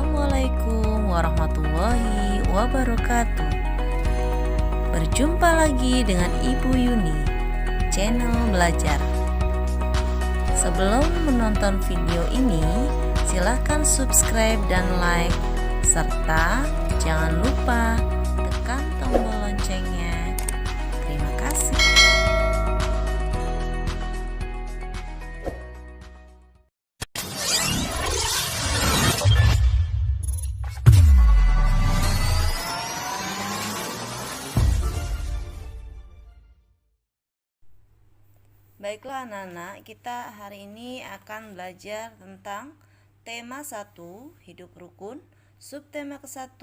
Assalamualaikum warahmatullahi wabarakatuh. Berjumpa lagi dengan Ibu Yuni, channel belajar. Sebelum menonton video ini, silakan subscribe dan like, serta jangan lupa tekan tombol loncengnya. Terima kasih. Baiklah anak-anak, kita hari ini akan belajar tentang tema 1, hidup rukun, subtema ke-1,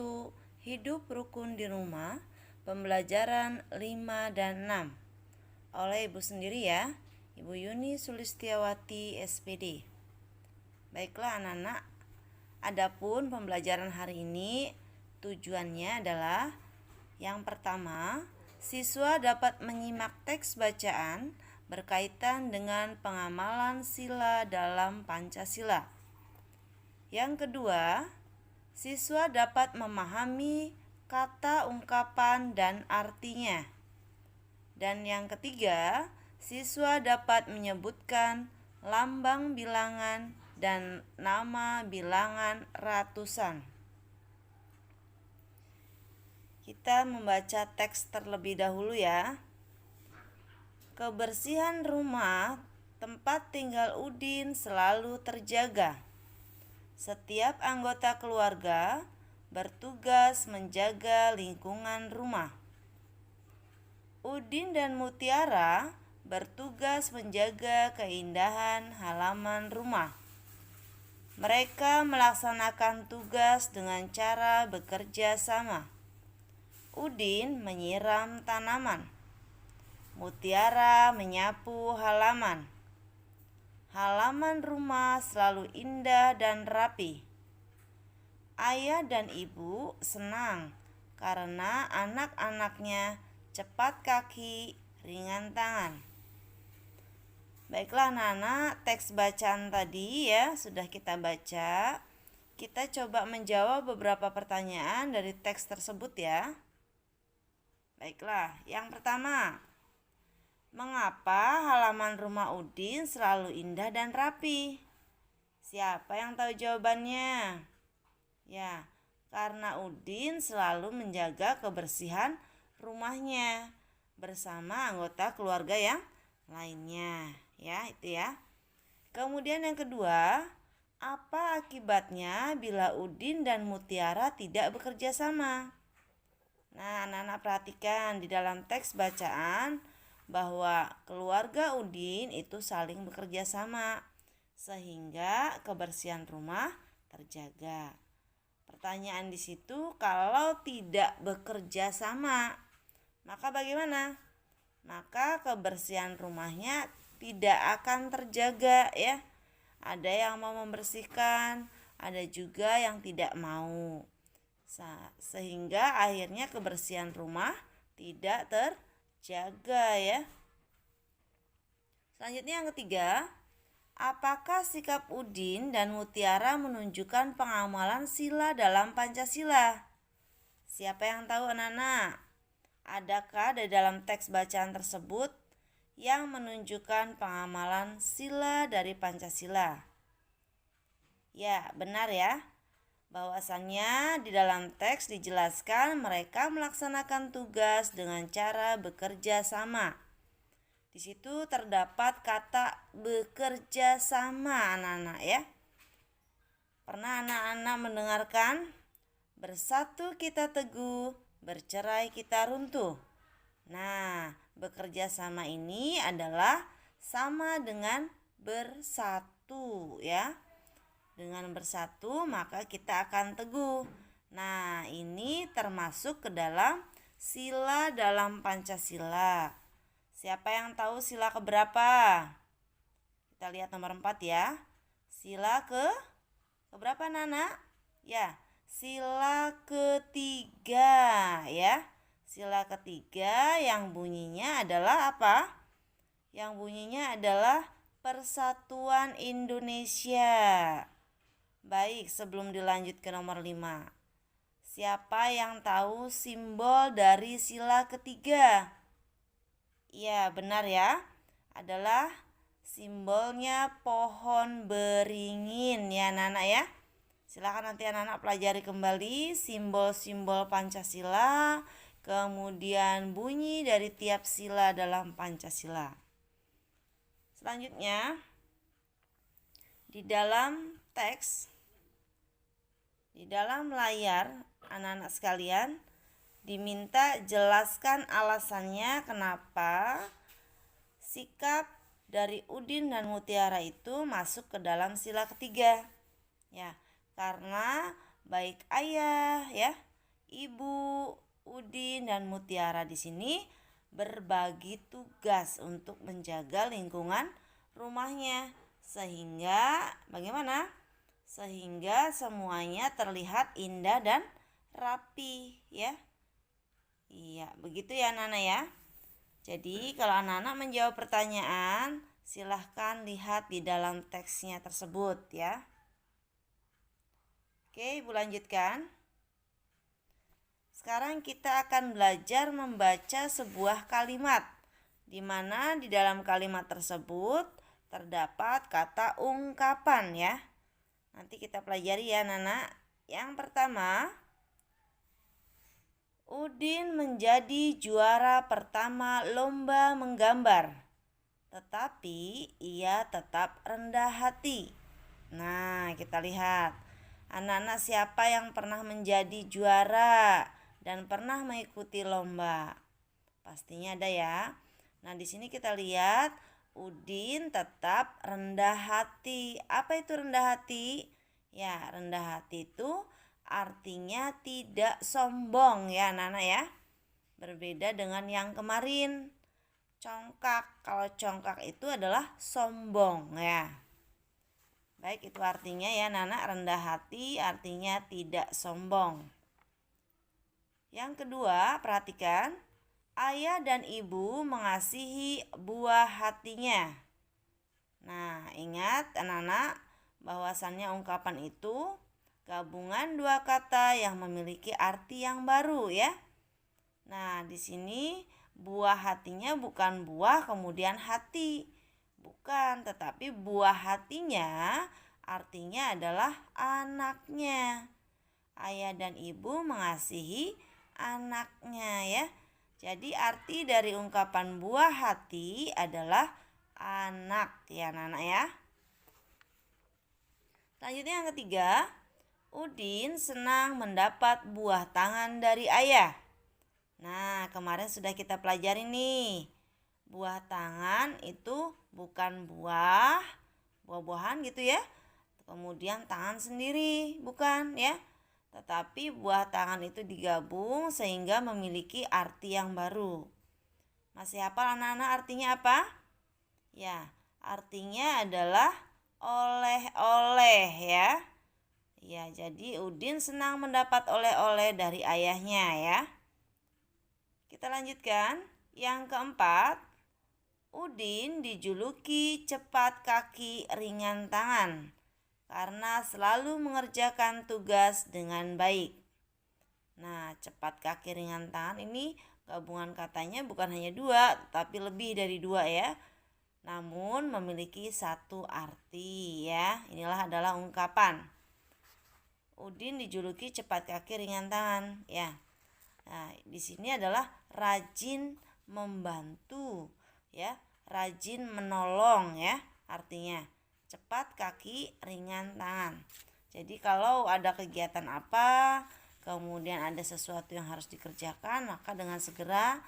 hidup rukun di rumah, pembelajaran 5 dan 6 oleh Ibu sendiri ya, Ibu Yuni Sulistiawati SPD. Baiklah anak-anak, adapun pembelajaran hari ini tujuannya adalah yang pertama, siswa dapat menyimak teks bacaan berkaitan dengan pengamalan sila dalam Pancasila. Yang kedua, siswa dapat memahami kata ungkapan dan artinya. Dan yang ketiga, siswa dapat menyebutkan lambang bilangan dan nama bilangan ratusan. Kita membaca teks terlebih dahulu ya. Kebersihan rumah tempat tinggal Udin selalu terjaga. Setiap anggota keluarga bertugas menjaga lingkungan rumah. Udin dan Mutiara bertugas menjaga keindahan halaman rumah. Mereka melaksanakan tugas dengan cara bekerja sama. Udin menyiram tanaman. Mutiara menyapu halaman. Halaman rumah selalu indah dan rapi. Ayah dan ibu senang karena anak-anaknya cepat kaki, ringan tangan. Baiklah anak-anak, teks bacaan tadi ya sudah kita baca. Kita coba menjawab beberapa pertanyaan dari teks tersebut ya. Baiklah, yang pertama, mengapa halaman rumah Udin selalu indah dan rapi? Siapa yang tahu jawabannya? Ya, karena Udin selalu menjaga kebersihan rumahnya bersama anggota keluarga yang lainnya. Ya, itu ya. Kemudian yang kedua, apa akibatnya bila Udin dan Mutiara tidak bekerja sama? Nah, anak-anak perhatikan di dalam teks bacaan bahwa keluarga Udin itu saling bekerja sama sehingga kebersihan rumah terjaga. Pertanyaan di situ, kalau tidak bekerja sama, maka bagaimana? Maka kebersihan rumahnya tidak akan terjaga ya. Ada yang mau membersihkan, ada juga yang tidak mau. Sehingga akhirnya kebersihan rumah tidak terjaga ya. Selanjutnya yang ketiga, apakah sikap Udin dan Mutiara menunjukkan pengamalan sila dalam Pancasila? Siapa yang tahu anak-anak? Adakah di dalam teks bacaan tersebut yang menunjukkan pengamalan sila dari Pancasila? Ya, benar ya. Bahwasannya di dalam teks dijelaskan mereka melaksanakan tugas dengan cara bekerja sama. Di situ terdapat kata bekerja sama anak-anak ya. Pernah anak-anak mendengarkan? Bersatu kita teguh, bercerai kita runtuh. Nah, bekerja sama ini adalah sama dengan bersatu ya. Dengan bersatu maka kita akan teguh. Nah, ini termasuk ke dalam sila dalam Pancasila. Siapa yang tahu sila keberapa? Kita lihat nomor 4 ya. Sila keberapa Nana? Ya, sila ketiga ya. Sila ketiga yang bunyinya adalah apa? Yang bunyinya adalah Persatuan Indonesia. Baik, sebelum dilanjut ke nomor 5. Siapa yang tahu simbol dari sila ketiga? Iya, benar ya. Adalah simbolnya pohon beringin ya anak-anak ya. Silakan nanti anak-anak pelajari kembali simbol-simbol Pancasila, kemudian bunyi dari tiap sila dalam Pancasila. Selanjutnya, di dalam teks, di dalam layar, anak-anak sekalian diminta jelaskan alasannya kenapa sikap dari Udin dan Mutiara itu masuk ke dalam sila ketiga. Ya, karena baik ayah, ya, ibu, Udin dan Mutiara di sini berbagi tugas untuk menjaga lingkungan rumahnya sehingga bagaimana? Sehingga semuanya terlihat indah dan rapi, ya. Iya, begitu ya anak-anak ya. Jadi kalau anak-anak menjawab pertanyaan, silahkan lihat di dalam teksnya tersebut ya. Oke, Ibu lanjutkan. Sekarang kita akan belajar membaca sebuah kalimat, di mana di dalam kalimat tersebut terdapat kata ungkapan ya. Nanti kita pelajari ya anak-anak. Yang pertama, Udin menjadi juara pertama lomba menggambar, tetapi ia tetap rendah hati. Nah, kita lihat. Anak-anak siapa yang pernah menjadi juara dan pernah mengikuti lomba? Pastinya ada ya. Nah, di sini kita lihat Udin tetap rendah hati. Apa itu rendah hati? Ya, rendah hati itu artinya tidak sombong ya anak-anak ya. Berbeda dengan yang kemarin, congkak. Kalau congkak itu adalah sombong ya. Baik, itu artinya ya anak-anak, rendah hati artinya tidak sombong. Yang kedua, perhatikan. Ayah dan ibu mengasihi buah hatinya. Nah, ingat anak-anak bahwasannya ungkapan itu gabungan dua kata yang memiliki arti yang baru ya. Nah, di sini buah hatinya bukan buah kemudian hati. Bukan, tetapi buah hatinya artinya adalah anaknya. Ayah dan ibu mengasihi anaknya ya. Jadi arti dari ungkapan buah hati adalah anak ya anak-anak ya. Selanjutnya yang ketiga, Udin senang mendapat buah tangan dari ayah. Nah, kemarin sudah kita pelajari nih. Buah tangan itu bukan buah-buahan gitu ya. Kemudian tangan sendiri, bukan ya. Tetapi buah tangan itu digabung sehingga memiliki arti yang baru. Masih hafal anak-anak artinya apa? Ya, artinya adalah oleh-oleh ya. Ya, jadi Udin senang mendapat oleh-oleh dari ayahnya ya. Kita lanjutkan. Yang keempat, Udin dijuluki cepat kaki ringan tangan karena selalu mengerjakan tugas dengan baik. Nah, cepat kaki ringan tangan ini gabungan katanya bukan hanya dua, tapi lebih dari dua ya. Namun memiliki satu arti ya. Inilah adalah ungkapan. Udin dijuluki cepat kaki ringan tangan ya. Nah, di sini adalah rajin membantu ya, rajin menolong ya, artinya cepat kaki ringan tangan. Jadi kalau ada kegiatan apa, kemudian ada sesuatu yang harus dikerjakan, maka dengan segera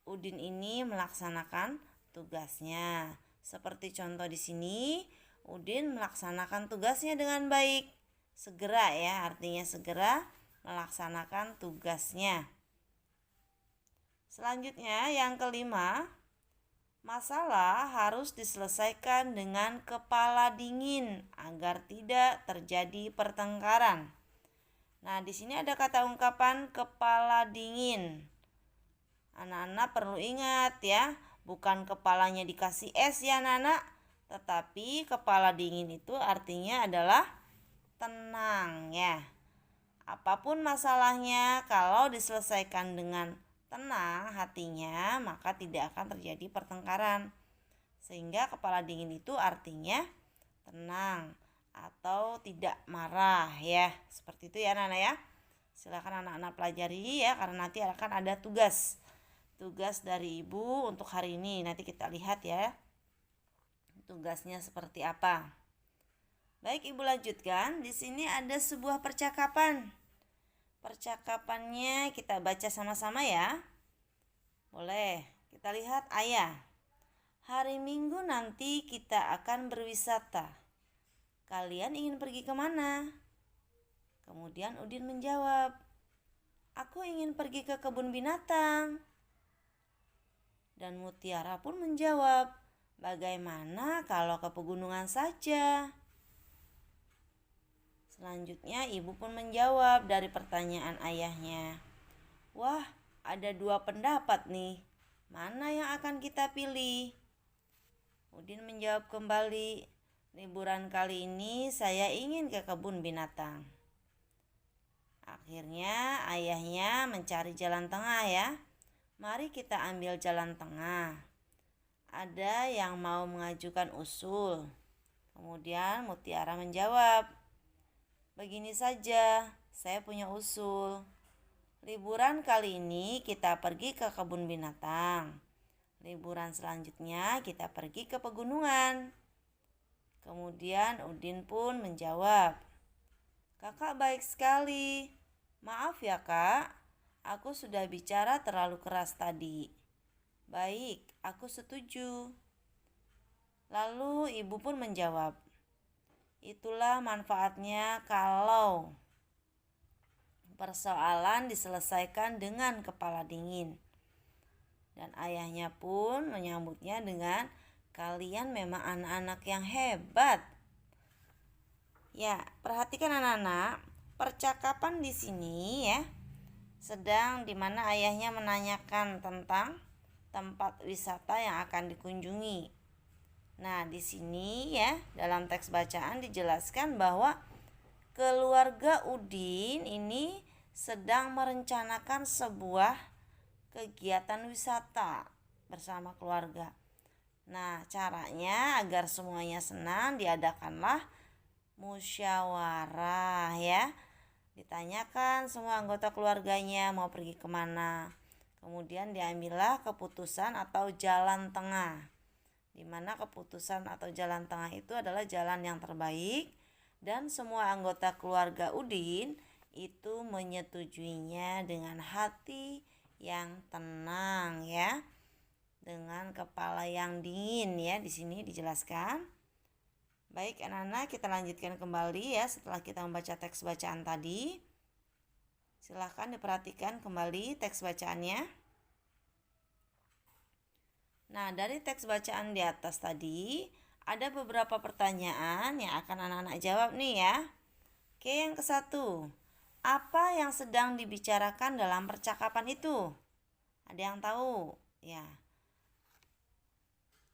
Udin ini melaksanakan tugasnya. Seperti contoh di sini, Udin melaksanakan tugasnya dengan baik. Segera ya, artinya segera melaksanakan tugasnya. Selanjutnya yang kelima, masalah harus diselesaikan dengan kepala dingin agar tidak terjadi pertengkaran. Nah, di sini ada kata ungkapan kepala dingin. Anak-anak perlu ingat ya, bukan kepalanya dikasih es ya anak-anak, tetapi kepala dingin itu artinya adalah tenang ya. Apapun masalahnya, kalau diselesaikan dengan tenang hatinya, maka tidak akan terjadi pertengkaran. Sehingga kepala dingin itu artinya tenang atau tidak marah ya. Seperti itu ya anak-anak ya. Silakan anak-anak pelajari ya, karena nanti akan ada tugas dari ibu untuk hari ini. Nanti kita lihat ya tugasnya seperti apa. Baik, ibu lanjutkan. Di sini ada sebuah percakapan. Percakapannya kita baca sama-sama ya. Boleh. Kita lihat ayah. Hari Minggu nanti kita akan berwisata. Kalian ingin pergi kemana? Kemudian Udin menjawab, aku ingin pergi ke kebun binatang. Dan Mutiara pun menjawab, bagaimana kalau ke pegunungan saja? Selanjutnya ibu pun menjawab dari pertanyaan ayahnya. Wah, ada dua pendapat nih. Mana yang akan kita pilih? Udin menjawab kembali, liburan kali ini saya ingin ke kebun binatang. Akhirnya ayahnya mencari jalan tengah ya. Mari kita ambil jalan tengah. Ada yang mau mengajukan usul. Kemudian Mutiara menjawab, begini saja, saya punya usul. Liburan kali ini kita pergi ke kebun binatang. Liburan selanjutnya kita pergi ke pegunungan. Kemudian Udin pun menjawab, kakak baik sekali. Maaf ya kak, aku sudah bicara terlalu keras tadi. Baik, aku setuju. Lalu ibu pun menjawab, itulah manfaatnya kalau persoalan diselesaikan dengan kepala dingin. Dan ayahnya pun menyambutnya dengan, kalian memang anak-anak yang hebat. Ya, perhatikan anak-anak, percakapan di sini ya sedang dimana ayahnya menanyakan tentang tempat wisata yang akan dikunjungi. Nah, di sini ya dalam teks bacaan dijelaskan bahwa keluarga Udin ini sedang merencanakan sebuah kegiatan wisata bersama keluarga. Nah, caranya agar semuanya senang diadakanlah musyawarah ya. Ditanyakan semua anggota keluarganya mau pergi kemana. Kemudian diambillah keputusan atau jalan tengah. Di mana keputusan atau jalan tengah itu adalah jalan yang terbaik dan semua anggota keluarga Udin itu menyetujuinya dengan hati yang tenang ya, dengan kepala yang dingin ya. Di sini dijelaskan. Baik anak-anak, kita lanjutkan kembali ya setelah kita membaca teks bacaan tadi. Silahkan diperhatikan kembali teks bacaannya. Nah, dari teks bacaan di atas tadi ada beberapa pertanyaan yang akan anak-anak jawab nih ya. Oke, yang ke-1. Apa yang sedang dibicarakan dalam percakapan itu? Ada yang tahu? Ya.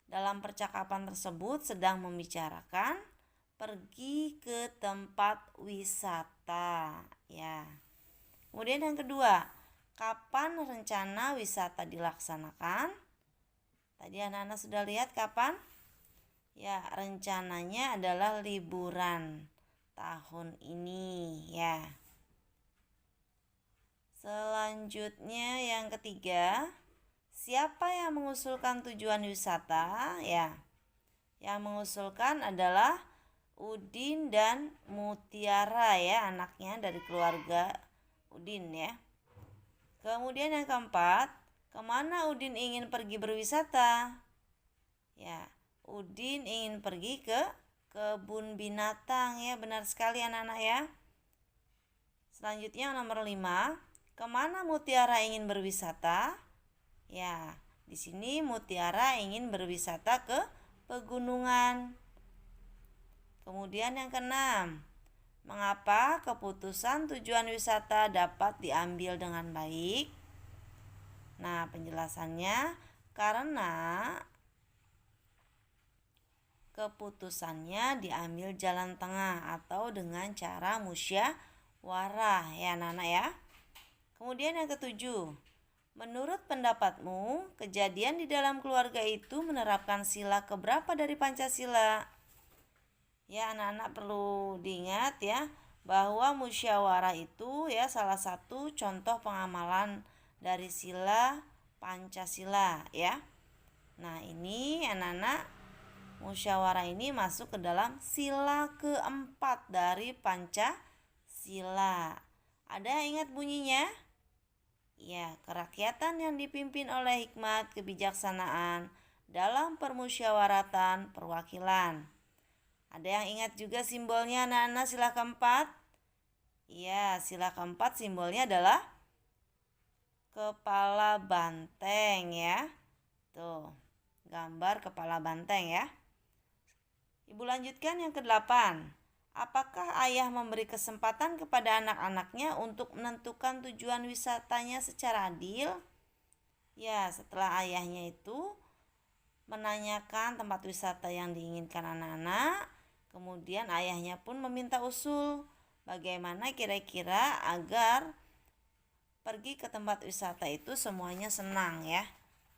Dalam percakapan tersebut sedang membicarakan pergi ke tempat wisata, ya. Kemudian yang kedua, kapan rencana wisata dilaksanakan? Tadi anak-anak sudah lihat kapan? Ya, rencananya adalah liburan tahun ini, ya. Selanjutnya yang ketiga, siapa yang mengusulkan tujuan wisata? Ya, yang mengusulkan adalah Udin dan Mutiara ya, anaknya dari keluarga Udin ya. Kemudian yang keempat, kemana Udin ingin pergi berwisata? Ya, Udin ingin pergi ke kebun binatang ya, benar sekali anak-anak ya. Selanjutnya yang nomor 5, kemana Mutiara ingin berwisata? Ya, di sini Mutiara ingin berwisata ke pegunungan. Kemudian yang keenam, mengapa keputusan tujuan wisata dapat diambil dengan baik? Nah, penjelasannya karena keputusannya diambil jalan tengah atau dengan cara musyawarah ya anak-anak ya. Kemudian yang ketujuh, menurut pendapatmu kejadian di dalam keluarga itu menerapkan sila keberapa dari Pancasila? Ya anak-anak perlu diingat ya bahwa musyawarah itu ya salah satu contoh pengamalan dari sila Pancasila ya. Nah ini anak-anak, musyawarah ini masuk ke dalam sila keempat dari Pancasila. Ada yang ingat bunyinya? Ya, kerakyatan yang dipimpin oleh hikmat kebijaksanaan dalam permusyawaratan perwakilan. Ada yang ingat juga simbolnya anak-anak sila keempat? Ya, sila keempat simbolnya adalah kepala banteng ya. Tuh, gambar kepala banteng ya. Ibu lanjutkan yang ke-8. Apakah ayah memberi kesempatan kepada anak-anaknya untuk menentukan tujuan wisatanya secara adil? Ya, setelah ayahnya itu menanyakan tempat wisata yang diinginkan anak-anak, kemudian ayahnya pun meminta usul bagaimana kira-kira agar pergi ke tempat wisata itu semuanya senang ya.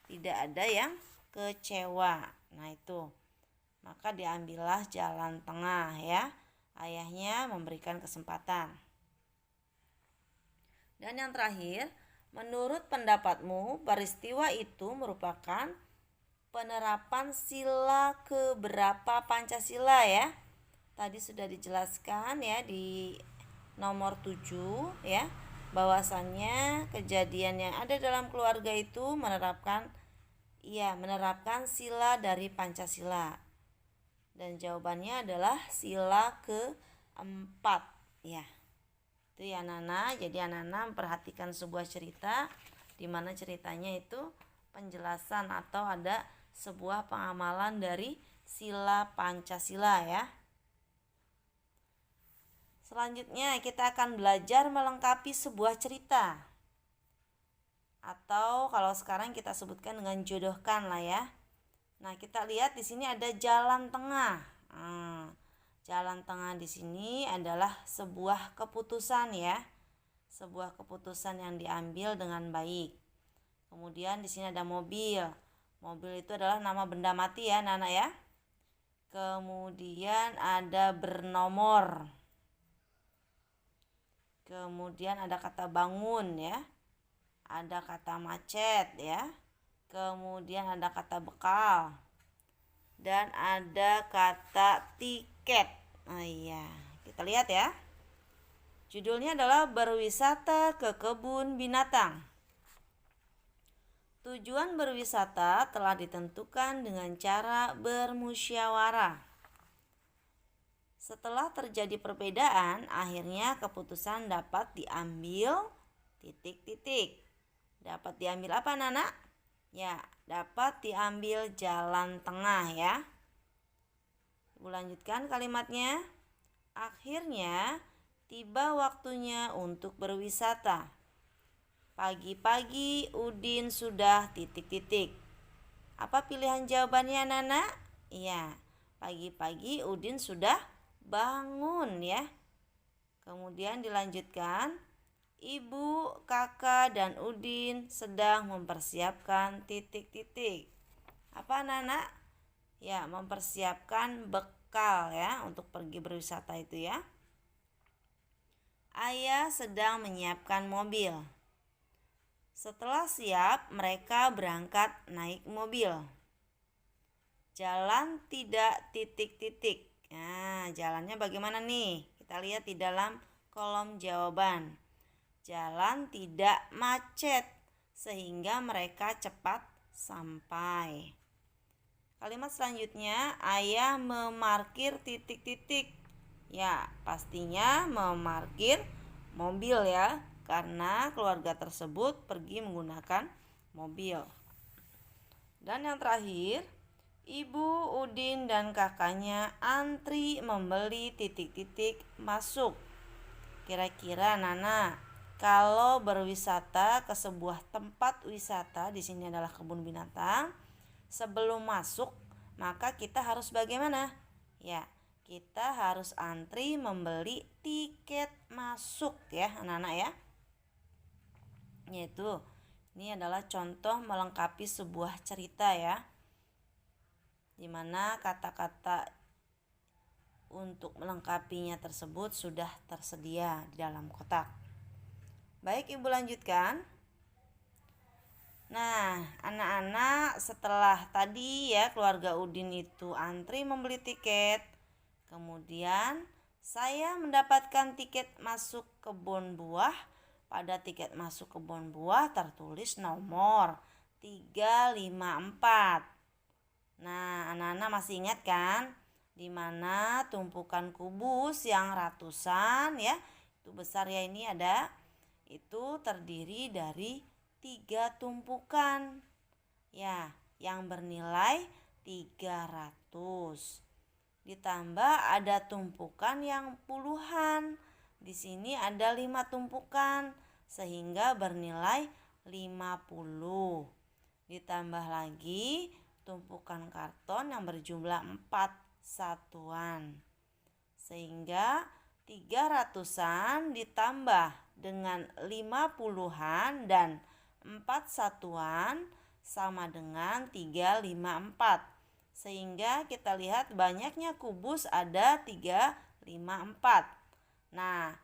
Tidak ada yang kecewa. Nah itu. Maka diambillah jalan tengah ya. Ayahnya memberikan kesempatan. Dan yang terakhir, menurut pendapatmu peristiwa itu merupakan penerapan sila keberapa Pancasila ya? Tadi sudah dijelaskan ya di nomor 7 ya, bahwasannya kejadian yang ada dalam keluarga itu menerapkan sila dari Pancasila. Dan jawabannya adalah sila keempat ya. Itu ya anak-anak. Jadi anak-anak memperhatikan sebuah cerita di mana ceritanya itu penjelasan atau ada sebuah pengamalan dari sila Pancasila ya. Selanjutnya kita akan belajar melengkapi sebuah cerita. Atau kalau sekarang kita sebutkan dengan jodohkan lah ya. Nah, kita lihat di sini ada jalan tengah. Jalan tengah di sini adalah sebuah keputusan ya. Sebuah keputusan yang diambil dengan baik. Kemudian di sini ada mobil. Mobil itu adalah nama benda mati ya, anak-anak ya. Kemudian ada bernomor. Kemudian ada kata bangun ya. Ada kata macet ya. Kemudian ada kata bekal. Dan ada kata tiket. Oh iya, kita lihat ya. Judulnya adalah berwisata ke kebun binatang. Tujuan berwisata telah ditentukan dengan cara bermusyawarah. Setelah terjadi perbedaan, akhirnya keputusan dapat diambil titik-titik. Dapat diambil apa anak-anak? Ya, dapat diambil jalan tengah ya. Ibu lanjutkan kalimatnya. Akhirnya tiba waktunya untuk berwisata. Pagi-pagi Udin sudah titik-titik. Apa pilihan jawabannya anak-anak? Iya, pagi-pagi Udin sudah bangun ya. Kemudian dilanjutkan. Ibu, kakak, dan Udin sedang mempersiapkan titik-titik. Apa anak-anak? Ya, mempersiapkan bekal ya untuk pergi berwisata itu ya. Ayah sedang menyiapkan mobil. Setelah siap, mereka berangkat naik mobil. Jalan tidak titik-titik. Nah, jalannya bagaimana nih? Kita lihat di dalam kolom jawaban. Jalan tidak macet sehingga mereka cepat sampai. Kalimat selanjutnya, ayah memarkir titik-titik. Ya, pastinya memarkir mobil ya, karena keluarga tersebut pergi menggunakan mobil. Dan yang terakhir, Ibu, Udin, dan kakaknya antri membeli titik-titik masuk. Kira-kira Nana, kalau berwisata ke sebuah tempat wisata, di sini adalah kebun binatang, sebelum masuk maka kita harus bagaimana? Ya, kita harus antri membeli tiket masuk ya anak-anak ya. Yaitu ini adalah contoh melengkapi sebuah cerita ya, dimana kata-kata untuk melengkapinya tersebut sudah tersedia di dalam kotak. Baik, Ibu lanjutkan. Nah, anak-anak setelah tadi ya keluarga Udin itu antri membeli tiket, kemudian saya mendapatkan tiket masuk kebun buah. Pada tiket masuk kebun buah tertulis nomor 354. Nah, anak-anak masih ingat kan? Di mana tumpukan kubus yang ratusan ya, itu besar ya, ini ada, itu terdiri dari 3 tumpukan ya, yang bernilai 300. Ditambah ada tumpukan yang puluhan. Di sini ada 5 tumpukan sehingga bernilai 50. Ditambah lagi tumpukan karton yang berjumlah 4 satuan. Sehingga 300-an ditambah dengan 50-an dan 4 satuan sama dengan 354. Sehingga kita lihat banyaknya kubus ada 354. Nah,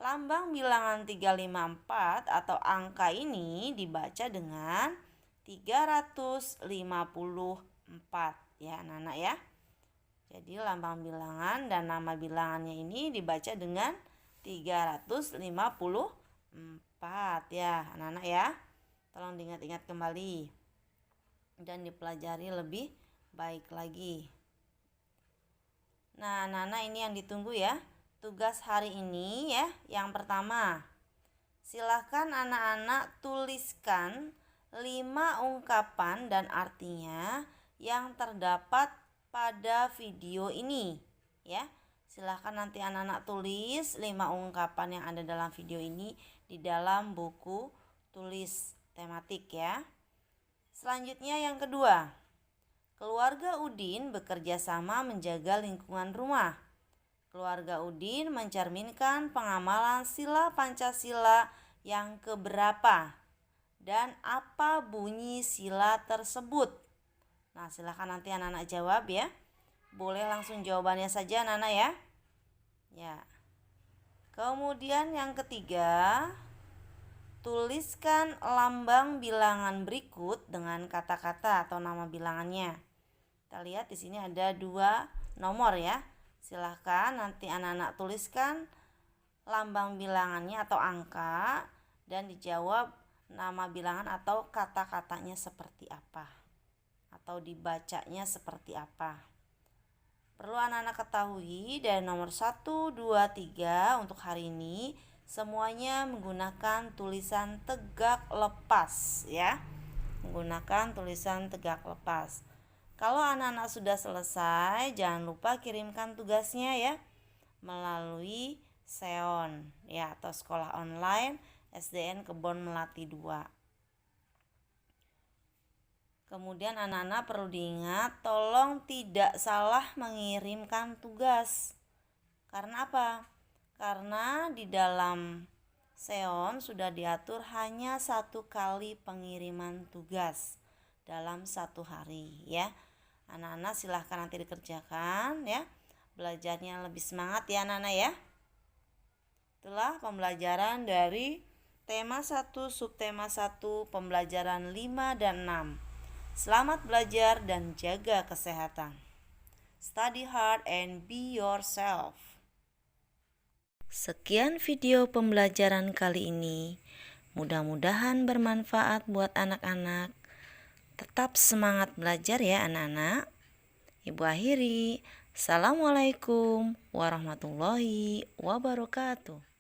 lambang bilangan 354 atau angka ini dibaca dengan 354 ya anak-anak ya. Jadi lambang bilangan dan nama bilangannya ini dibaca dengan 354 ya anak-anak ya. Tolong diingat-ingat kembali dan dipelajari lebih baik lagi. Nah anak-anak, ini yang ditunggu ya. Tugas hari ini ya, yang pertama, silakan anak-anak tuliskan 5 ungkapan dan artinya yang terdapat pada video ini ya. Silakan nanti anak-anak tulis 5 ungkapan yang ada dalam video ini di dalam buku tulis tematik ya. Selanjutnya yang kedua, keluarga Udin bekerja sama menjaga lingkungan rumah. Keluarga Udin mencerminkan pengamalan sila Pancasila yang keberapa dan apa bunyi sila tersebut. Nah, silakan nanti anak-anak jawab ya. Boleh langsung jawabannya saja anak-anak ya. Ya. Kemudian yang ketiga, tuliskan lambang bilangan berikut dengan kata-kata atau nama bilangannya. Kita lihat di sini ada 2 nomor ya. Silahkan nanti anak-anak tuliskan lambang bilangannya atau angka dan dijawab nama bilangan atau kata-katanya seperti apa atau dibacanya seperti apa. Perlu anak-anak ketahui dari nomor 1, 2, 3 untuk hari ini semuanya menggunakan tulisan tegak lepas ya. Menggunakan tulisan tegak lepas. Kalau anak-anak sudah selesai, jangan lupa kirimkan tugasnya ya melalui SEON ya atau sekolah online SDN Kebon Melati 2. Kemudian anak-anak perlu diingat, tolong tidak salah mengirimkan tugas. Karena apa? Karena di dalam SEON sudah diatur hanya 1 kali pengiriman tugas dalam 1 hari ya. Anak-anak silahkan nanti dikerjakan ya. Belajarnya lebih semangat ya anak-anak ya. Itulah pembelajaran dari tema 1, subtema 1, pembelajaran 5 dan 6. Selamat belajar dan jaga kesehatan. Study hard and be yourself. Sekian video pembelajaran kali ini. Mudah-mudahan bermanfaat buat anak-anak. Tetap semangat belajar ya anak-anak. Ibu akhiri. Assalamualaikum warahmatullahi wabarakatuh.